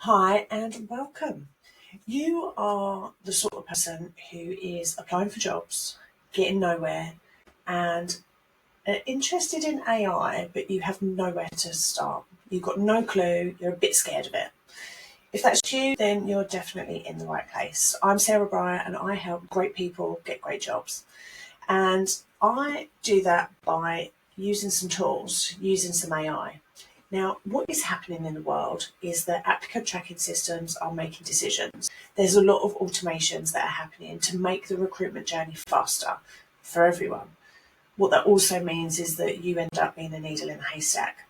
Hi and welcome. You are the sort of person who is applying for jobs, getting nowhere, and interested in AI, but you have nowhere to start. You've got no clue, you're a bit scared of it. If that's you, then you're definitely in the right place. I'm Sarah Bryer and I help great people get great jobs. And I do that by using some tools, using some AI. Now, what is happening in the world is that applicant tracking systems are making decisions. There's a lot of automations that are happening to make the recruitment journey faster for everyone. What that also means is that you end up being a needle in a haystack.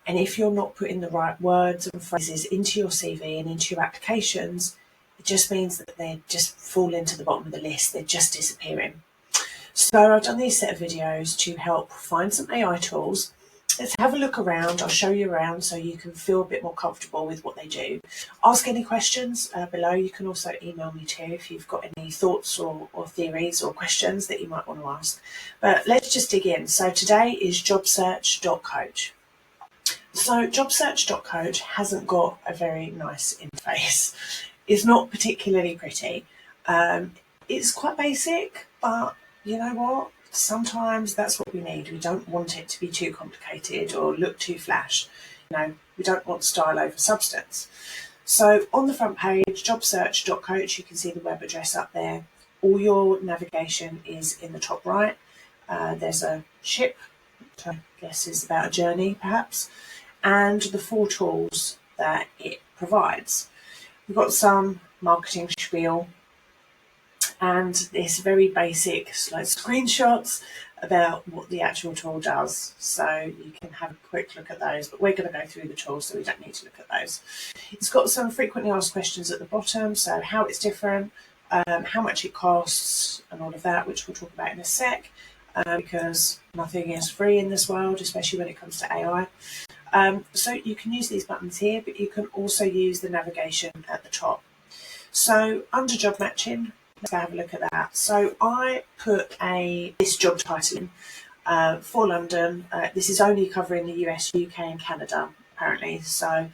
And if you're not putting the right words and phrases into your CV and into your applications, it just means that they just fall into the bottom of the list. They're just disappearing. So I've done these set of videos to help find some AI tools. Let's have a look around. I'll show you around so you can feel a bit more comfortable with what they do. Ask any questions below. You can also email me too if you've got any thoughts or theories or questions that you might want to ask. But let's just dig in. So today is Jobsearch.Coach. So Jobsearch.Coach hasn't got a very nice interface. It's not particularly pretty. It's quite basic, but you know what? Sometimes that's what we need. We don't want it to be too complicated or look too flash. We don't want style over substance. So on the front page, Jobsearch.Coach, you can see the web address up there. All your navigation is in the top right. There's a ship, which I guess is about a journey perhaps, and the 4 tools that it provides. We've got some marketing spiel, and this very basic screenshots about what the actual tool does. So you can have a quick look at those, but we're going to go through the tools, so we don't need to look at those. It's got some frequently asked questions at the bottom, so how it's different, how much it costs, and all of that, which we'll talk about in a sec, because nothing is free in this world, especially when it comes to AI. So you can use these buttons here, but you can also use the navigation at the top. So under job matching, let's have a look at that. So I put this job title in for London. This is only covering the US, UK and Canada apparently, so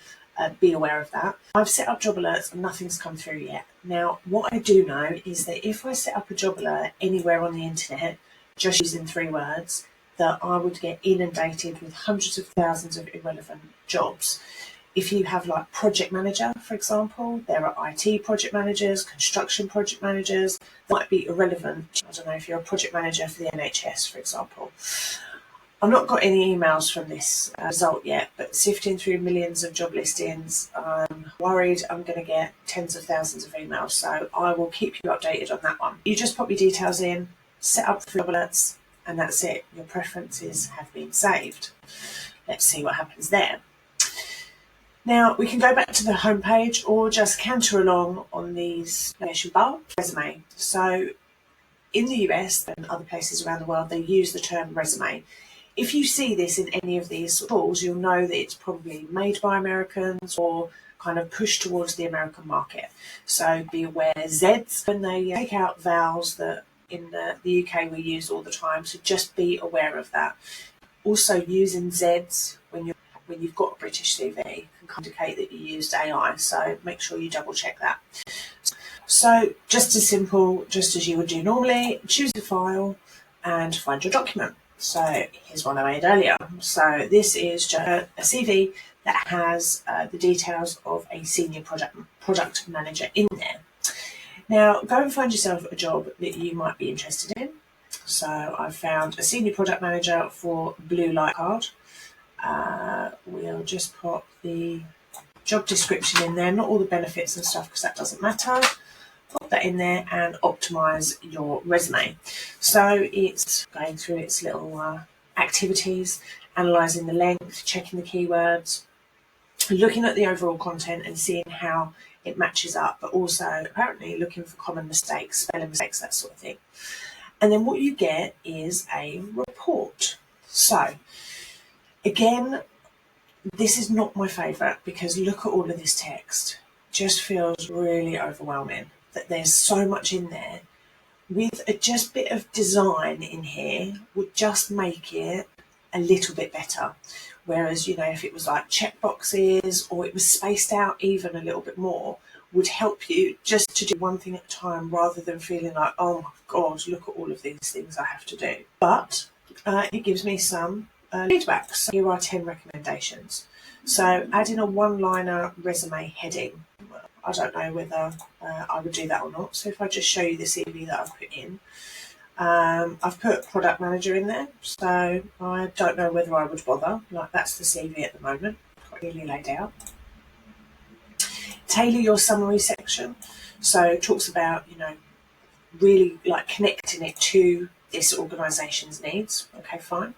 be aware of that. I've set up job alerts and nothing's come through yet. Now what I do know is that if I set up a job alert anywhere on the internet just using 3 words, that I would get inundated with hundreds of thousands of irrelevant jobs. If you have like project manager, for example, there are IT project managers, construction project managers that might be irrelevant. I don't know if you're a project manager for the NHS, for example. I've not got any emails from this result yet, but sifting through millions of job listings, I'm worried I'm going to get tens of thousands of emails. So I will keep you updated on that one. You just pop your details in, set up the job alerts, and that's it. Your preferences have been saved. Let's see what happens there. Now we can go back to the home page or just canter along on these navigation bar, resume. So in the US and other places around the world, they use the term resume. If you see this in any of these tools, you'll know that it's probably made by Americans or kind of pushed towards the American market. So be aware Zs, when they take out vowels that in the UK we use all the time, so just be aware of that. Also using Zs when you've got a British CV can indicate that you used AI, so make sure you double check that. So just as simple, just as you would do normally, choose a file and find your document. So here's one I made earlier. So this is just a CV that has the details of a senior product manager in there. Now go and find yourself a job that you might be interested in. So I've found a senior product manager for Blue Light Card. We'll just put the job description in there, not all the benefits and stuff because that doesn't matter. Pop that in there and optimize your resume. So it's going through its little activities, analyzing the length, checking the keywords, looking at the overall content and seeing how it matches up, but also apparently looking for common mistakes, spelling mistakes, that sort of thing. And then what you get is a report. So again, this is not my favourite because look at all of this text. It just feels really overwhelming that there's so much in there. With a just bit of design in here would just make it a little bit better. Whereas, if it was like checkboxes or it was spaced out even a little bit more, would help you just to do one thing at a time rather than feeling like, oh my God, look at all of these things I have to do. But it gives me some feedback. So here are 10 recommendations. So adding a one-liner resume heading. I don't know whether I would do that or not. So if I just show you the CV that I've put in, I've put product manager in there. So I don't know whether I would bother. Like, that's the CV at the moment, quite clearly laid out. Tailor your summary section. So it talks about, really like connecting it to this organisation's needs. Okay, fine.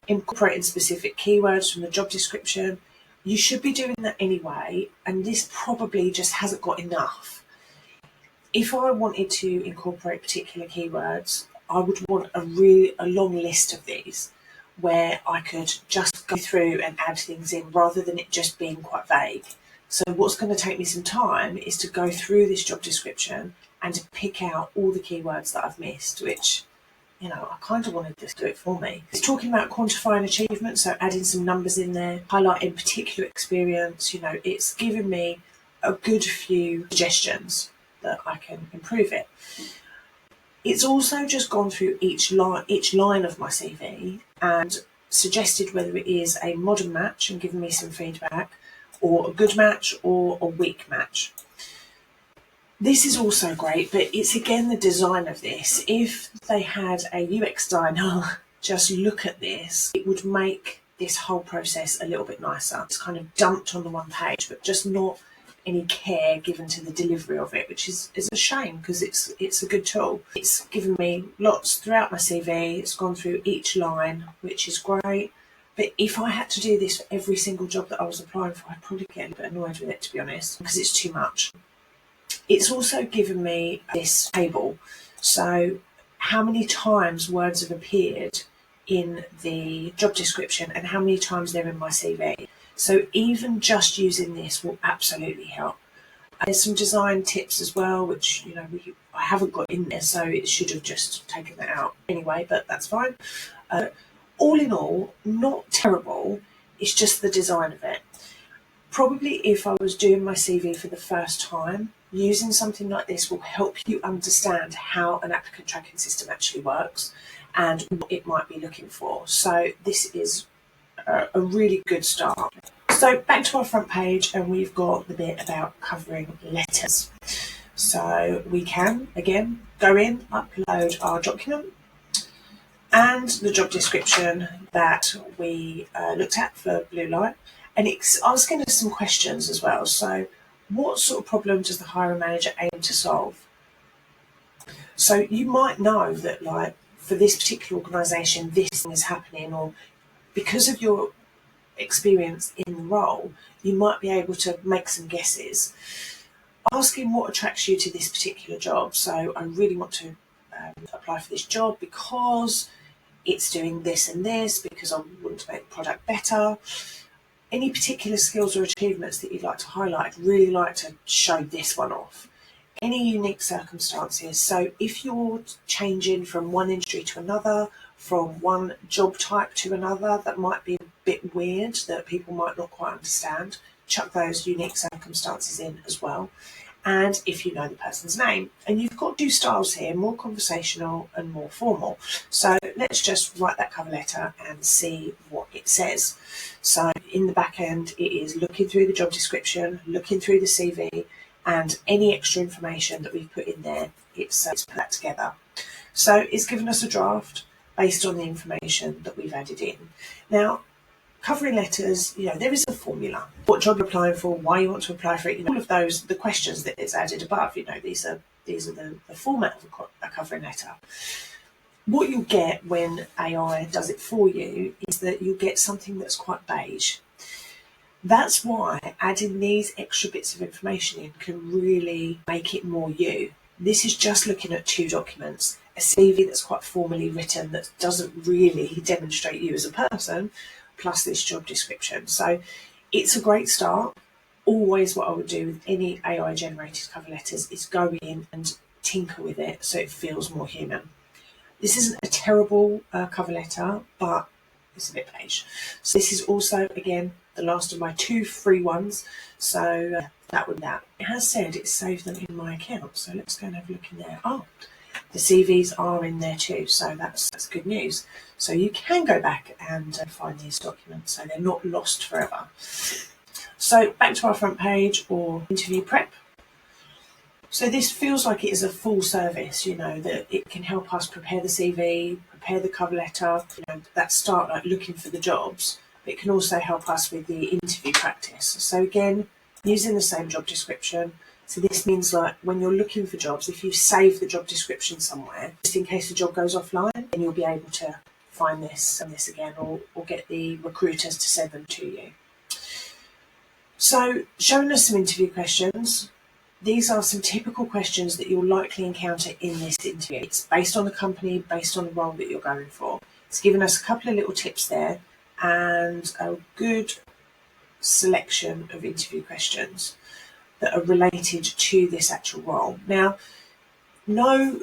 Incorporating specific keywords from the job description. You should be doing that anyway, and this probably just hasn't got enough. If I wanted to incorporate particular keywords, I would want a long list of these where I could just go through and add things in rather than it just being quite vague. So what's going to take me some time is to go through this job description and to pick out all the keywords that I've missed, which, I kind of wanted this to do it for me. It's talking about quantifying achievements, so adding some numbers in there, highlighting particular experience. It's given me a good few suggestions that I can improve it. It's also just gone through each line of my CV and suggested whether it is a modern match and given me some feedback, or a good match or a weak match. This is also great, but it's again the design of this. If they had a UX designer just look at this, it would make this whole process a little bit nicer. It's kind of dumped on the one page, but just not any care given to the delivery of it, which is a shame because it's a good tool. It's given me lots throughout my CV. It's gone through each line, which is great. But if I had to do this for every single job that I was applying for, I'd probably get a bit annoyed with it, to be honest, because it's too much. It's also given me this table. So how many times words have appeared in the job description and how many times they're in my CV. So even just using this will absolutely help. There's some design tips as well, which I haven't got in there, so it should have just taken that out anyway, but that's fine. All in all, not terrible. It's just the design of it. Probably if I was doing my CV for the first time, using something like this will help you understand how an applicant tracking system actually works and what it might be looking for. So this is a really good start. So back to our front page, and we've got the bit about covering letters. So we can, again, go in, upload our document and the job description that we looked at for Blue Light, and it's asking us some questions as well. So what sort of problem does the hiring manager aim to solve? So you might know that, like, for this particular organisation, this thing is happening, or because of your experience in the role, you might be able to make some guesses. Asking what attracts you to this particular job. So I really want to apply for this job because it's doing this and this, because I want to make the product better. Any particular skills or achievements that you'd like to highlight? I'd really like to show this one off. Any unique circumstances. So if you're changing from one industry to another, from one job type to another, that might be a bit weird, that people might not quite understand, chuck those unique circumstances in as well. And if you know the person's name. And you've got two styles here, more conversational and more formal. So let's just write that cover letter and see what it says. So in the back end, it is looking through the job description, looking through the CV, and any extra information that we've put in there, it's put that together. So it's given us a draft based on the information that we've added in. Now, covering letters, there is a formula. What job you're applying for, why you want to apply for it, all of those, the questions that it's added above, these are the format of a covering letter. What you'll get when AI does it for you is that you'll get something that's quite beige. That's why adding these extra bits of information in can really make it more you. This is just looking at two documents, a CV that's quite formally written that doesn't really demonstrate you as a person, plus this job description. So it's a great start. Always what I would do with any AI generated cover letters is go in and tinker with it so it feels more human. This isn't a terrible cover letter, but it's a bit beige. So this is also, again, the last of my 2 free ones. So that would that. It has said it's saved them in my account. So let's go and have a look in there. Oh, the CVs are in there too. So that's good news. So you can go back and find these documents. So they're not lost forever. So back to our front page or interview prep. So this feels like it is a full service, that it can help us prepare the CV, prepare the cover letter, that start like looking for the jobs. But it can also help us with the interview practice. So again, using the same job description. So this means like when you're looking for jobs, if you save the job description somewhere, just in case the job goes offline, then you'll be able to find this and this again, or get the recruiters to send them to you. So showing us some interview questions. These are some typical questions that you'll likely encounter in this interview. It's based on the company, based on the role that you're going for. It's given us a couple of little tips there and a good selection of interview questions that are related to this actual role. Now, no,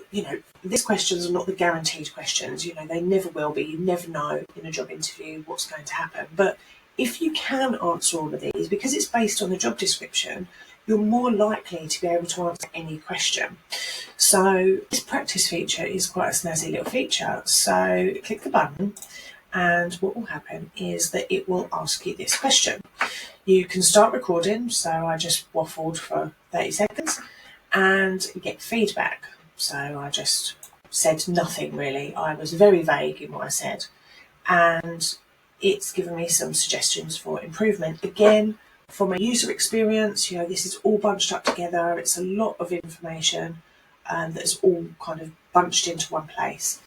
these questions are not the guaranteed questions. They never will be. You never know in a job interview what's going to happen. But if you can answer all of these, because it's based on the job description, you're more likely to be able to answer any question. So this practice feature is quite a snazzy little feature. So click the button and what will happen is that it will ask you this question. You can start recording. So I just waffled for 30 seconds and get feedback. So I just said nothing really. I was very vague in what I said. And it's given me some suggestions for improvement. Again, from a user experience, this is all bunched up together. It's a lot of information that's all kind of bunched into one place.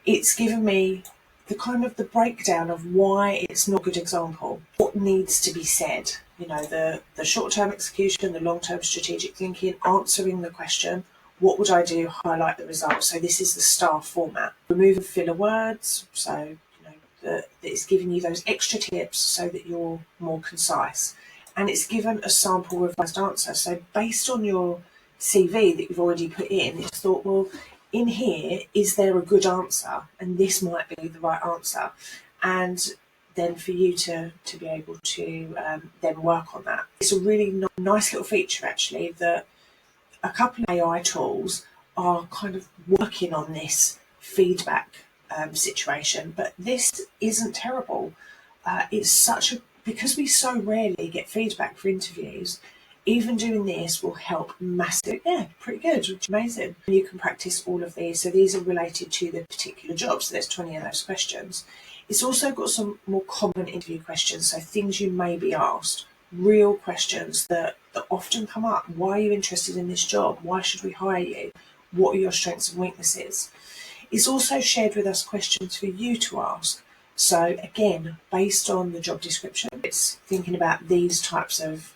It's given me the breakdown of why it's not a good example, what needs to be said, the short-term execution, the long-term strategic thinking, answering the question, what would I do, highlight the results. So this is the STAR format. Remove filler words, so that it's giving you those extra tips so that you're more concise. And it's given a sample revised answer. So based on your CV that you've already put in, it's thought, well, in here, is there a good answer? And this might be the right answer. And then for you to be able to then work on that. It's a really nice little feature, actually, that a couple of AI tools are kind of working on this feedback situation, but this isn't terrible. It's because we so rarely get feedback for interviews, even doing this will help massively. Yeah, pretty good, which is amazing. You can practice all of these. So these are related to the particular job. So there's 20 of those questions. It's also got some more common interview questions. So things you may be asked, real questions that often come up. Why are you interested in this job? Why should we hire you? What are your strengths and weaknesses? It's also shared with us questions for you to ask. So again, based on the job description, it's thinking about these types of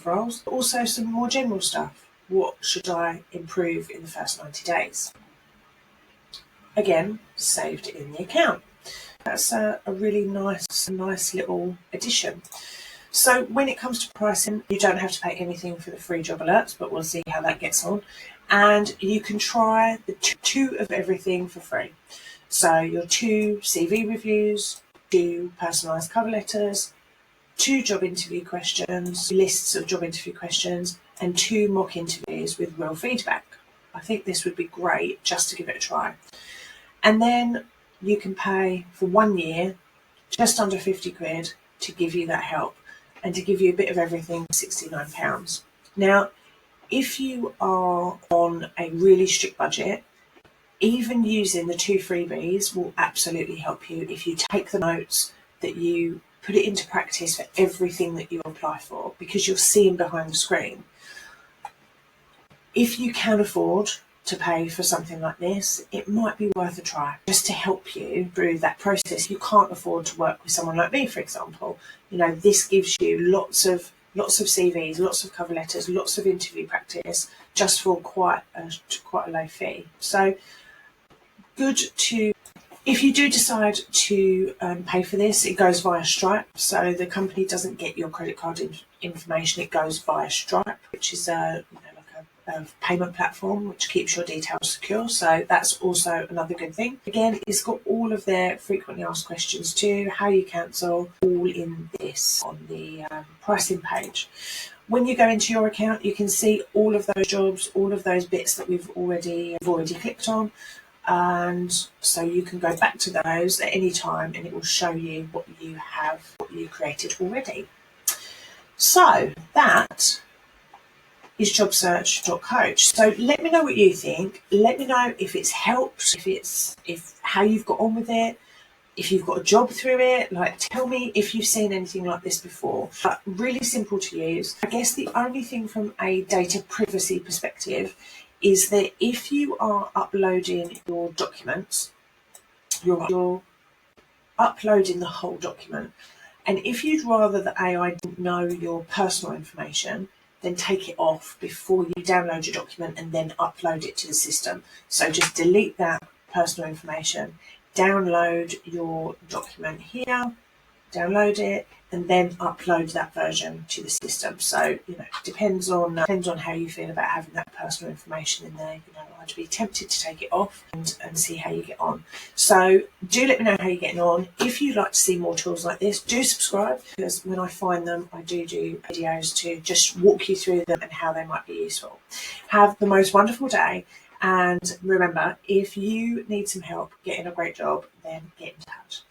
roles, but also some more general stuff. What should I improve in the first 90 days? Again, saved in the account. That's a really nice little addition. So when it comes to pricing, you don't have to pay anything for the free job alerts, but we'll see how that gets on. And you can try the 2 of everything for free. So your 2 CV reviews, 2 personalised cover letters, 2 job interview questions, lists of job interview questions, and 2 mock interviews with real feedback. I think this would be great just to give it a try. And then you can pay for 1 year, just under 50 quid to give you that help and to give you a bit of everything, £69. Now, if you are on a really strict budget, even using the 2 freebies will absolutely help you if you take the notes, that you put it into practice for everything that you apply for, because you're seeing behind the screen. If you can afford to pay for something like this, it might be worth a try just to help you through that process. You can't afford to work with someone like me, for example. This gives you lots of CVs, lots of cover letters, lots of interview practice, just for quite a low fee. So good to, if you do decide to pay for this, it goes via Stripe. So the company doesn't get your credit card information. It goes via Stripe, which is like of payment platform, which keeps your details secure. So that's also another good thing. Again, it's got all of their frequently asked questions too, how you cancel, all in this on the pricing page. When you go into your account, you can see all of those jobs, all of those bits that we've already clicked on. And so you can go back to those at any time and it will show you what you created already. So that is Jobsearch.Coach. So let me know what you think. Let me know if it's helped, if how you've got on with it, if you've got a job through it. Like, tell me if you've seen anything like this before. But really simple to use. I guess the only thing from a data privacy perspective is that if you are uploading your documents, you're uploading the whole document. And if you'd rather the AI didn't know your personal information, then take it off before you download your document and then upload it to the system. So just delete that personal information, download your document here, download it, and then upload that version to the system. So, depends on how you feel about having that personal information in there. I'd be tempted to take it off and see how you get on. So do let me know how you're getting on. If you'd like to see more tools like this, do subscribe, because when I find them, I do videos to just walk you through them and how they might be useful. Have the most wonderful day. And remember, if you need some help getting a great job, then get in touch.